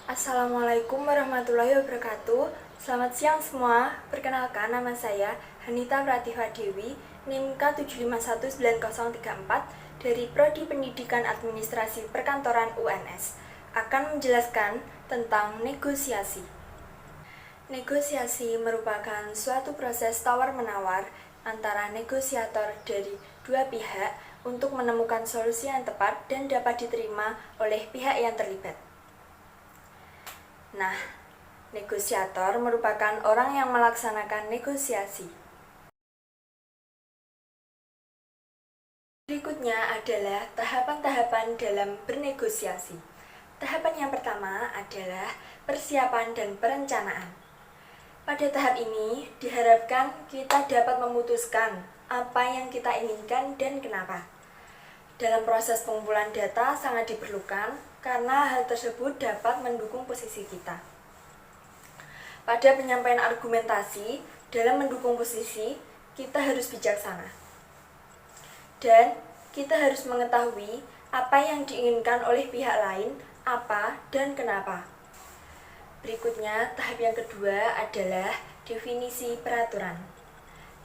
Assalamualaikum warahmatullahi wabarakatuh. Selamat siang semua. Perkenalkan, nama saya Hanita Pratifa Dewi, NIM K75190034 dari Prodi Pendidikan Administrasi Perkantoran UNS. Akan menjelaskan tentang negosiasi. Negosiasi merupakan suatu proses tawar-menawar antara negosiator dari dua pihak untuk menemukan solusi yang tepat dan dapat diterima oleh pihak yang terlibat. Nah, negosiator merupakan orang yang melaksanakan negosiasi. Berikutnya adalah tahapan-tahapan dalam bernegosiasi. Tahapan yang pertama adalah persiapan dan perencanaan. Pada tahap ini, diharapkan kita dapat memutuskan apa yang kita inginkan dan kenapa. Dalam proses pengumpulan data sangat diperlukan karena hal tersebut dapat mendukung posisi kita. Pada penyampaian argumentasi, dalam mendukung posisi, kita harus bijaksana. Dan kita harus mengetahui apa yang diinginkan oleh pihak lain, apa dan kenapa. Berikutnya, tahap yang kedua adalah definisi peraturan.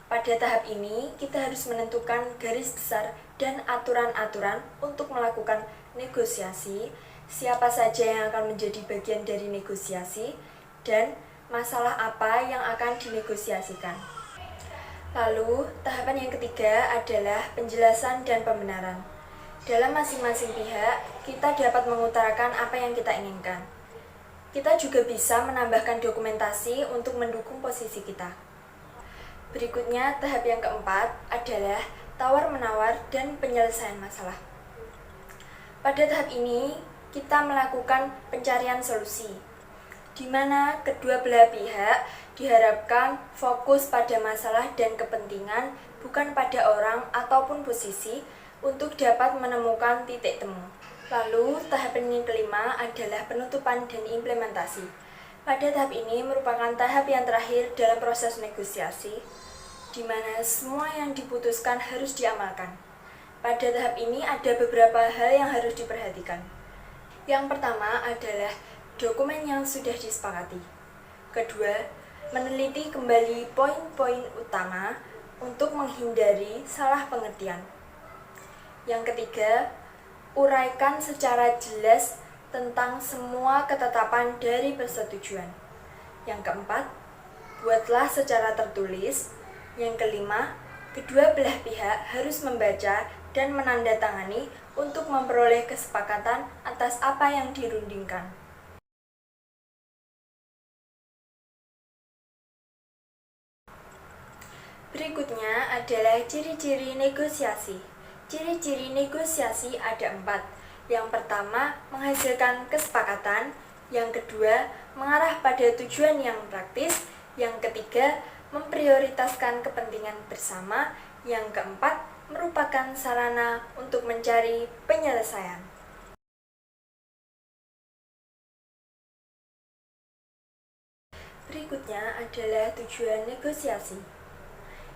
Pada tahap ini, kita harus menentukan garis besar dan aturan-aturan untuk melakukan negosiasi, siapa saja yang akan menjadi bagian dari negosiasi, dan masalah apa yang akan dinegosiasikan. Lalu, tahapan yang ketiga adalah penjelasan dan pembenaran. Dalam masing-masing pihak, kita dapat mengutarakan apa yang kita inginkan. Kita juga bisa menambahkan dokumentasi untuk mendukung posisi kita. Berikutnya, tahap yang keempat adalah tawar-menawar dan penyelesaian masalah. Pada tahap ini, kita melakukan pencarian solusi, di mana kedua belah pihak diharapkan fokus pada masalah dan kepentingan, bukan pada orang ataupun posisi, untuk dapat menemukan titik temu. Lalu, tahapan yang kelima adalah penutupan dan implementasi. Pada tahap ini merupakan tahap yang terakhir dalam proses negosiasi, di mana semua yang diputuskan harus diamalkan. Pada tahap ini ada beberapa hal yang harus diperhatikan. Yang pertama adalah dokumen yang sudah disepakati. Kedua, meneliti kembali poin-poin utama untuk menghindari salah pengertian. Yang ketiga, uraikan secara jelas tentang semua ketetapan dari persetujuan. Yang keempat, buatlah secara tertulis. Yang kelima, kedua belah pihak harus membaca dan menandatangani untuk memperoleh kesepakatan atas apa yang dirundingkan. Berikutnya adalah ciri-ciri negosiasi. Ciri-ciri negosiasi ada 4. Yang pertama, menghasilkan kesepakatan. Yang kedua, mengarah pada tujuan yang praktis. Yang ketiga, memprioritaskan kepentingan bersama. Yang keempat, merupakan sarana untuk mencari penyelesaian. Berikutnya adalah tujuan negosiasi.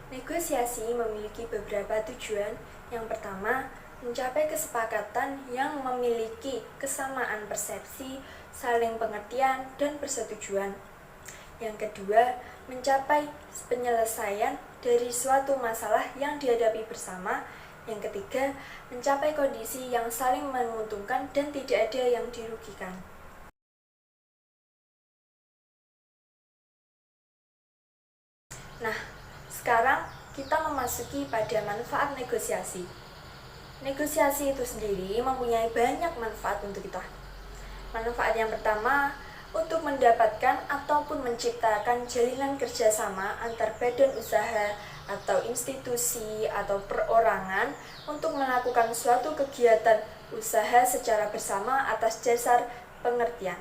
Negosiasi memiliki beberapa tujuan. Yang pertama, mencapai kesepakatan yang memiliki kesamaan persepsi, saling pengertian, dan persetujuan. Yang kedua, mencapai penyelesaian dari suatu masalah yang dihadapi bersama. Yang ketiga, mencapai kondisi yang saling menguntungkan dan tidak ada yang dirugikan. Nah, sekarang kita memasuki pada manfaat negosiasi. Negosiasi itu sendiri mempunyai banyak manfaat untuk kita. Manfaat yang pertama, untuk mendapatkan ataupun menciptakan jalinan kerjasama antar badan usaha atau institusi atau perorangan untuk melakukan suatu kegiatan usaha secara bersama atas dasar pengertian.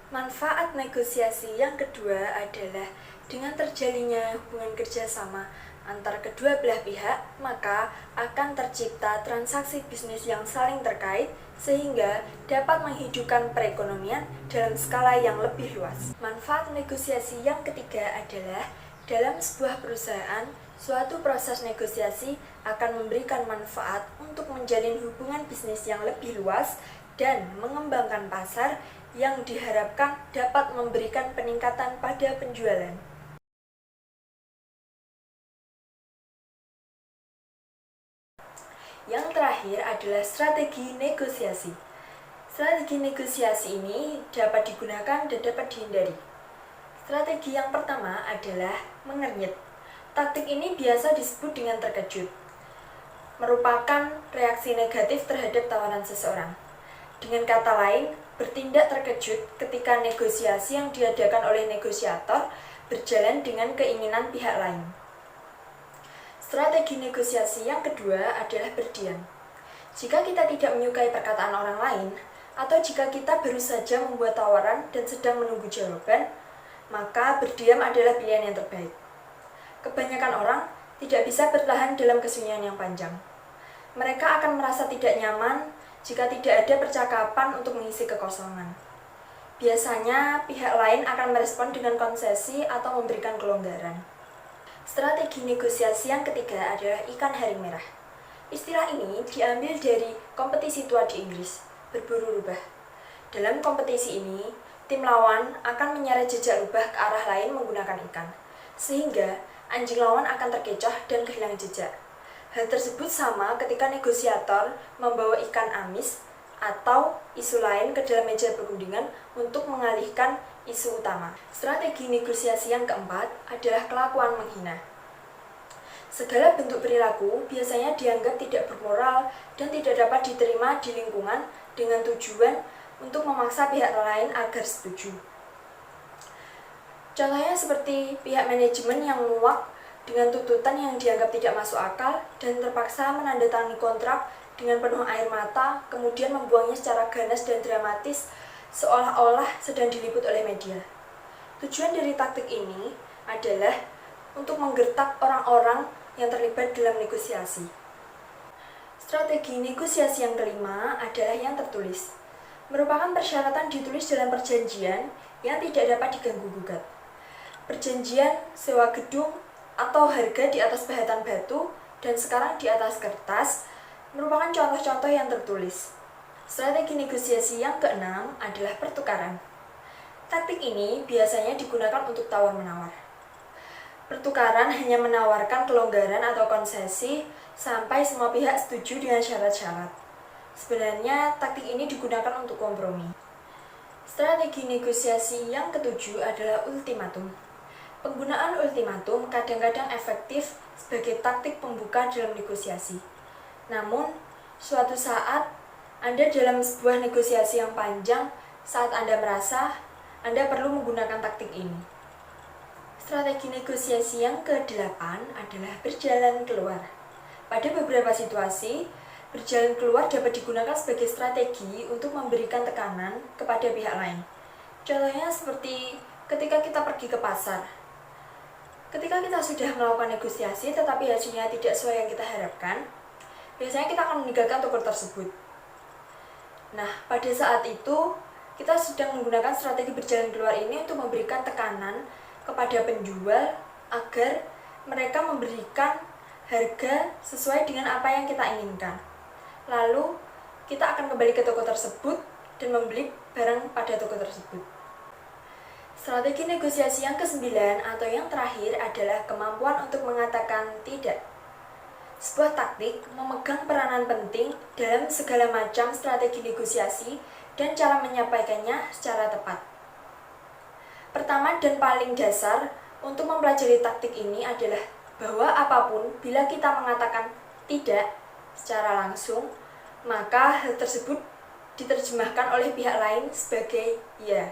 Manfaat negosiasi yang kedua adalah dengan terjalinnya hubungan kerjasama antar kedua belah pihak, maka akan tercipta transaksi bisnis yang saling terkait sehingga dapat menghidupkan perekonomian dalam skala yang lebih luas. Manfaat negosiasi yang ketiga adalah Dalam sebuah perusahaan, suatu proses negosiasi akan memberikan manfaat untuk menjalin hubungan bisnis yang lebih luas dan mengembangkan pasar yang diharapkan dapat memberikan peningkatan pada penjualan. Yang terakhir adalah strategi negosiasi. Strategi negosiasi ini dapat digunakan dan dapat dihindari. Strategi yang pertama adalah mengernyit. Taktik ini biasa disebut dengan terkejut, merupakan reaksi negatif terhadap tawaran seseorang. Dengan kata lain, bertindak terkejut ketika negosiasi yang diadakan oleh negosiator berjalan dengan keinginan pihak lain. Strategi negosiasi yang kedua adalah berdiam. Jika kita tidak menyukai perkataan orang lain, atau jika kita baru saja membuat tawaran dan sedang menunggu jawaban, maka berdiam adalah pilihan yang terbaik. Kebanyakan orang tidak bisa bertahan dalam kesunyian yang panjang. Mereka akan merasa tidak nyaman jika tidak ada percakapan untuk mengisi kekosongan. Biasanya, pihak lain akan merespon dengan konsesi atau memberikan kelonggaran. Strategi negosiasi yang ketiga adalah ikan haring merah. Istilah ini diambil dari kompetisi tua di Inggris, berburu rubah. Dalam kompetisi ini, tim lawan akan menyeret jejak rubah ke arah lain menggunakan ikan, sehingga anjing lawan akan terkecoh dan kehilangan jejak. Hal tersebut sama ketika negosiator membawa ikan amis atau isu lain ke dalam meja perundingan untuk mengalihkan isu utama. Strategi negosiasi yang keempat adalah kelakuan menghina. Segala bentuk perilaku biasanya dianggap tidak bermoral dan tidak dapat diterima di lingkungan dengan tujuan untuk memaksa pihak lain agar setuju. Contohnya seperti pihak manajemen yang muak dengan tuntutan yang dianggap tidak masuk akal dan terpaksa menandatangani kontrak dengan penuh air mata, kemudian membuangnya secara ganas dan dramatis seolah-olah sedang diliput oleh media. Tujuan dari taktik ini adalah untuk menggertak orang-orang yang terlibat dalam negosiasi. Strategi negosiasi yang kelima adalah yang tertulis. Merupakan persyaratan ditulis dalam perjanjian yang tidak dapat diganggu-gugat. Perjanjian sewa gedung atau harga di atas pahatan batu dan sekarang di atas kertas merupakan contoh-contoh yang tertulis. Strategi negosiasi yang keenam adalah pertukaran. Taktik ini biasanya digunakan untuk tawar-menawar. Pertukaran hanya menawarkan kelonggaran atau konsesi sampai semua pihak setuju dengan syarat-syarat. Sebenarnya taktik ini digunakan untuk kompromi. Strategi negosiasi yang ketujuh adalah ultimatum. Penggunaan ultimatum kadang-kadang efektif sebagai taktik pembuka dalam negosiasi. Namun, suatu saat Anda dalam sebuah negosiasi yang panjang, saat Anda merasa Anda perlu menggunakan taktik ini. Strategi negosiasi yang ke-8 adalah berjalan keluar. Pada beberapa situasi, berjalan keluar dapat digunakan sebagai strategi untuk memberikan tekanan kepada pihak lain. Contohnya seperti ketika kita pergi ke pasar. Ketika kita sudah melakukan negosiasi tetapi hasilnya tidak sesuai yang kita harapkan, biasanya kita akan meninggalkan toko tersebut. Nah, pada saat itu, kita sedang menggunakan strategi berjalan keluar ini untuk memberikan tekanan kepada penjual agar mereka memberikan harga sesuai dengan apa yang kita inginkan. Lalu, kita akan kembali ke toko tersebut dan membeli barang pada toko tersebut. Strategi negosiasi yang ke-9 atau yang terakhir adalah kemampuan untuk mengatakan tidak. Sebuah taktik memegang peranan penting dalam segala macam strategi negosiasi dan cara menyampaikannya secara tepat. Pertama dan paling dasar untuk mempelajari taktik ini adalah bahwa apapun bila kita mengatakan tidak secara langsung, maka hal tersebut diterjemahkan oleh pihak lain sebagai ya.